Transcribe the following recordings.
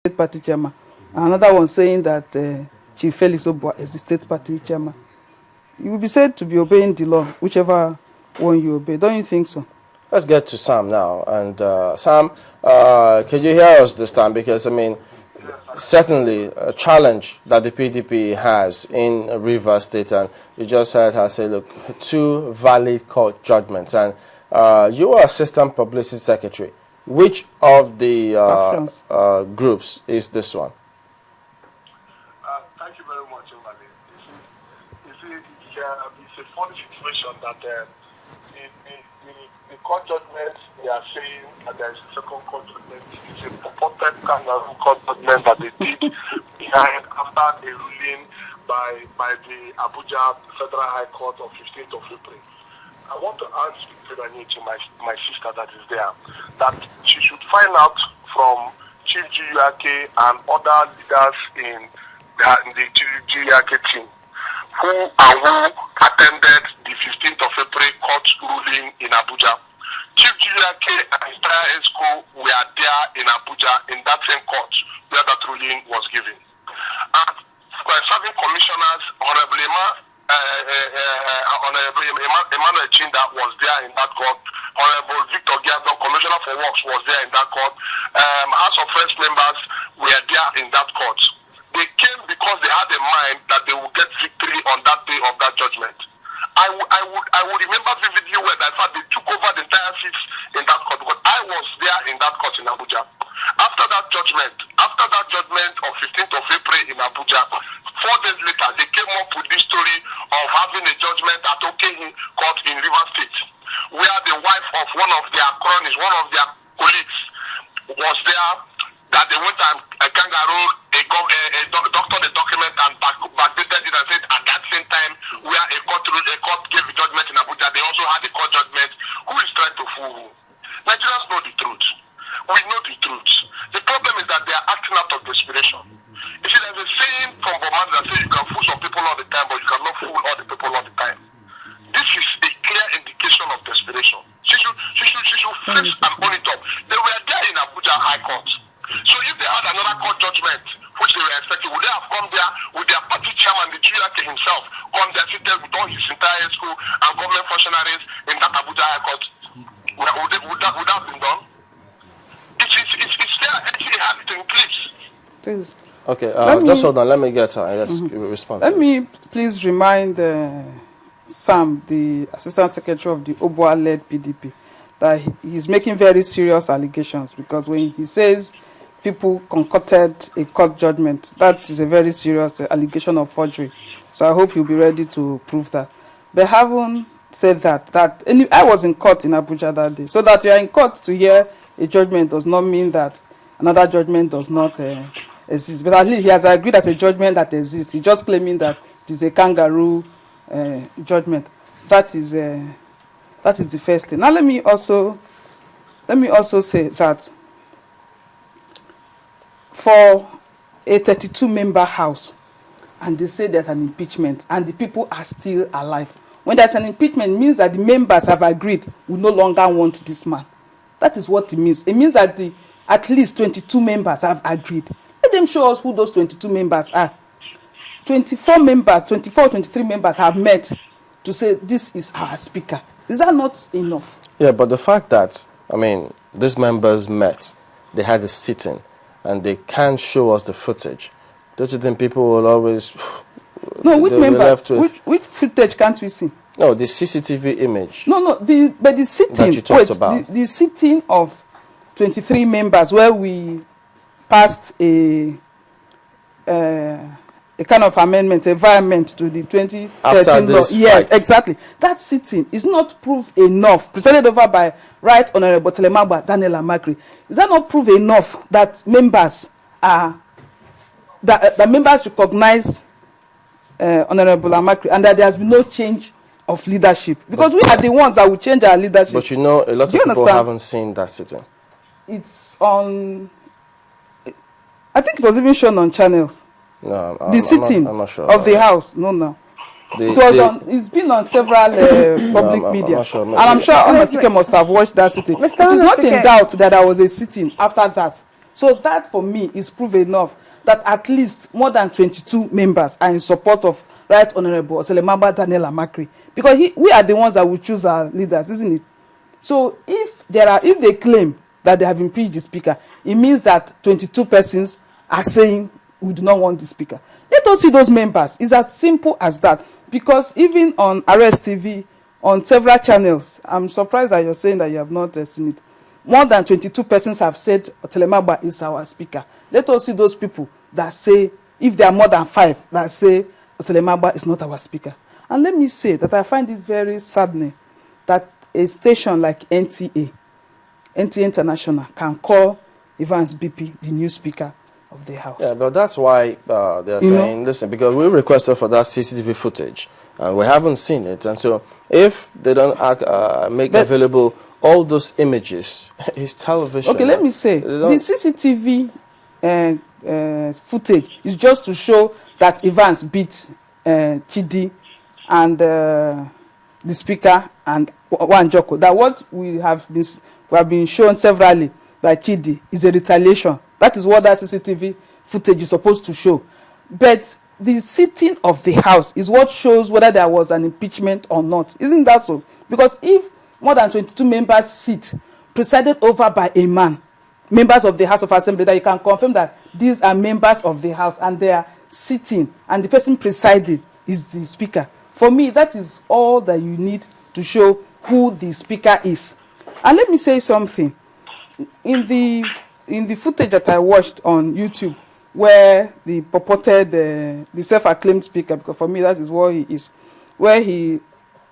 state party chairman. Another one saying that Chief Felix Obua is the state party chairman. You will be said to be obeying the law, whichever one you obey. Don't you think so? Let's get to Sam now. And Sam, can you hear us this time? Because, I mean, certainly a challenge that the PDP has in Rivers State, and you just heard her say, look, 2 valid court judgments. And you are Assistant Publicity Secretary. Which of the groups is this one? Thank you very much, Emily. It's a funny situation that the court judgment, they are saying that there is a second court judgment. It's a purported kangaroo court judgment that they did behind after a ruling by the Abuja Federal High Court of 15th of April. I want to ask to my sister that is there, that she should find out from Chief GUAK and other leaders in the GUAK team who attended the 15th of April court ruling in Abuja. Chief GUAK and entire school were there in Abuja in that same court where that ruling was given. And serving commissioners, Honorable Emmanuel Chinda was there in that court. Honorable Victor Giadon, Commissioner for Works, was there in that court. House of Friends members were there in that court. They came because they had in mind that they would get victory on that day of that judgment. I would remember vividly when in fact they took over the entire seats in that court, because I was there in that court in Abuja. After that judgment of 15th of April in Abuja, 4 days later, they came up with this story of having a judgment at Okehi Court in Rivers State, where the wife of one of their cronies, one of their colleagues, was there, that they went and doctored the document and backdated it and said at that same time where a court gave a judgment in Abuja, they also had a court judgment. Who is trying to fool who? Nigerians know the truth. We know the truth. The problem is that they are acting out of desperation. You see, there's a saying from Boman that says you can fool some people all the time, but you cannot fool all the people all the time. This is a clear indication of desperation. She should face and own it up. They were there in Abuja High Court. So if they had another court judgment, which they were expecting, would they have come there with their party chairman, the GUAK himself, come there, seated with all his entire school and government functionaries in that Abuja High Court? Would that have been done? It's there, actually have it in place. Please. Okay, just hold on, let me get her. Yes, respond. Let me please remind Sam, the Assistant Secretary of the Obua-led PDP, that he's making very serious allegations, because when he says people concocted a court judgment, that is a very serious allegation of forgery. So I hope you'll be ready to prove that. They haven't said that I was in court in Abuja that day. So that you are in court to hear a judgment does not mean that another judgment does not exist. But at least he has agreed as a judgment that exists. He's just claiming that it is a kangaroo judgment. That is the first thing. Now let me also say that for a 32-member house, and they say there's an impeachment, and the people are still alive. When there's an impeachment, it means that the members have agreed we no longer want this man. That is what it means. It means that at least 22 members have agreed. Let them show us who those 22 members are. 24, 23 members have met to say this is our speaker. Is that not enough? Yeah, but the fact that, I mean, these members met, they had a sitting, and they can't show us the footage. Don't you think people will always... No, which members? Which footage can't we see? No, the CCTV image. No, but the sitting... That you talked about. The sitting of 23 members where we passed a kind of amendment, environment to the 2013 law. Yes, exactly. That sitting is not proof enough, presented over by Right Honorable Telemagba Daniel Amakri. Is that not proof enough that members are, that members recognize Honorable Amakri, and that there has been no change of leadership? Because we are the ones that will change our leadership. But you know, a lot of people haven't seen that sitting. It's on, I think it was even shown on channels. No, the sitting I'm not sure of the house. No. It's been on several public media. And I'm sure Onosike must have watched that sitting. It is not in doubt that there was a sitting after that. So that for me is proof enough that at least more than 22 members are in support of Right Honorable Otelemaba Daniel Amakri, because we are the ones that will choose our leaders, isn't it? So if they claim that they have impeached the speaker, it means that 22 persons are saying we do not want the speaker. Let us see those members. It's as simple as that. Because even on Arrest TV, on several channels, I'm surprised that you're saying that you have not seen it. More than 22 persons have said Otelemaba is our speaker. Let us see those people that say, if there are more than 5 that say Otelemaba is not our speaker. And let me say that I find it very saddening that a station like NTA International can call Evans BP the new speaker of the House. Yeah, but that's why they're saying, listen, because we requested for that CCTV footage and we haven't seen it. And so if they don't make available all those images, it's television. Okay, let me say, the CCTV footage is just to show that Evans beat Chidi and the speaker and Wanjoko. That what we have been shown severally by Chidi is a retaliation. That is what that CCTV footage is supposed to show. But the sitting of the House is what shows whether there was an impeachment or not. Isn't that so? Because if more than 22 members sit, presided over by a man, members of the House of Assembly, that you can confirm that these are members of the House and they are sitting and the person presiding is the speaker. For me, that is all that you need to show who the speaker is. And let me say something. In the footage that I watched on YouTube, where the purported, the self-acclaimed speaker, because for me that is what he is, where he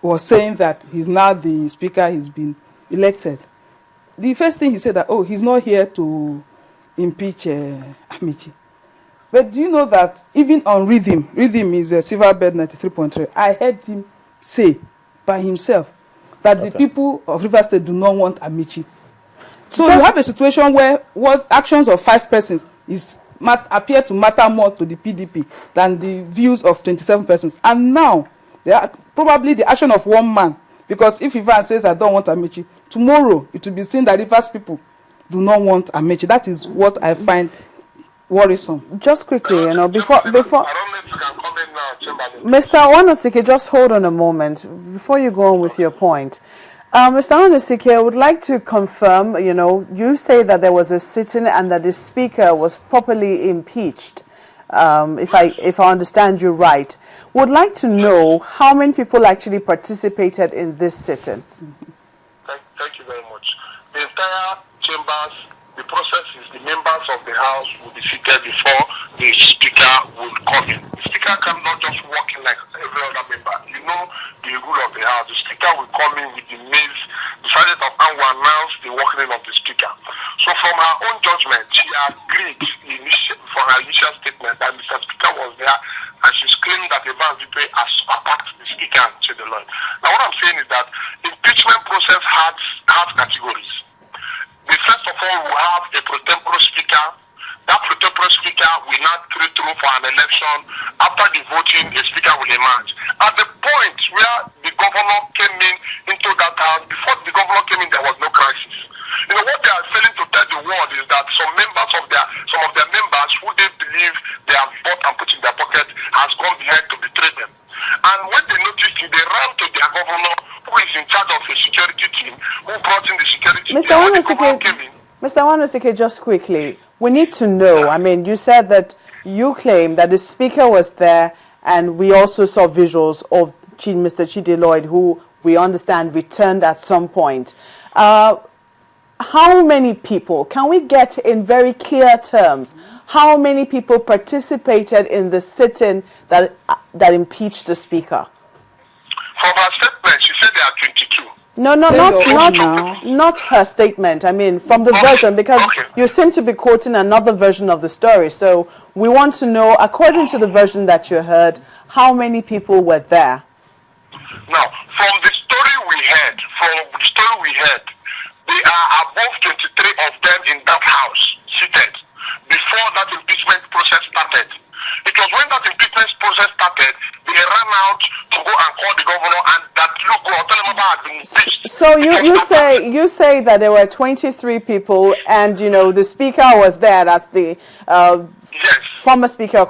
was saying that he's now the speaker, he's been elected. The first thing he said that, he's not here to impeach Amici. But do you know that even on Rhythm is a Silverbird 93.3, I heard him say by himself that the people of Rivers State do not want Amici. So you have a situation where what actions of 5 persons appear to matter more to the PDP than the views of 27 persons. And now, they are probably the action of 1 man. Because if Ivan says, I don't want Amici, tomorrow it will be seen that Rivers people do not want Amici. That is what I find worrisome. Just quickly, before I don't know if you can comment now, Chamberlain. Mr. Onosike, just hold on a moment before you go on with your point. Mr. Onosike, I would like to confirm, you say that there was a sitting and that the speaker was properly impeached, if I understand you right. Would like to know how many people actually participated in this sitting. Thank you very much. The entire chambers, the process is the members of the House will be seated before the speaker will come in. The speaker cannot just walk in like every other member. You know the rule of the House. The speaker will come in with the mails. The Sergeant of Arms will announce the walking in of the speaker. So from her own judgment, she agreed for her initial statement that Mr. Speaker was there, and she's claiming that Evans Vipe has attacked the speaker and said the Lord. Now what I'm saying is that impeachment process has categories. The first of all, we have a pro tempore speaker. That pro tempore speaker will not carry through for an election. After the voting, a speaker will emerge. At the point where the governor came into that house, before the governor came in, there was no crisis. What they are failing to tell the world is that some of their members who they believe they have bought and put in their pocket has gone behind to betray them. And when they noticed it, they ran to their governor, who is in charge of the security team, who brought in the security team. Mr. Onosike, just quickly, we need to know, you said that you claim that the speaker was there, and we also saw visuals of Mr. Chidi Lloyd, who we understand returned at some point. How many people, can we get in very clear terms, how many people participated in the sitting that impeached the speaker? From her statement, she said there are 22. Not her statement. From the version, because you seem to be quoting another version of the story. So we want to know, according to the version that you heard, how many people were there? Now, from the story we heard, there are above 23 of them in that house seated before that impeachment process started. It was when that impeachment process started, they ran out to go and call the governor, and that look or tell them about the So you say that there were 23 people, and you know the speaker was there. That's the yes. former speaker.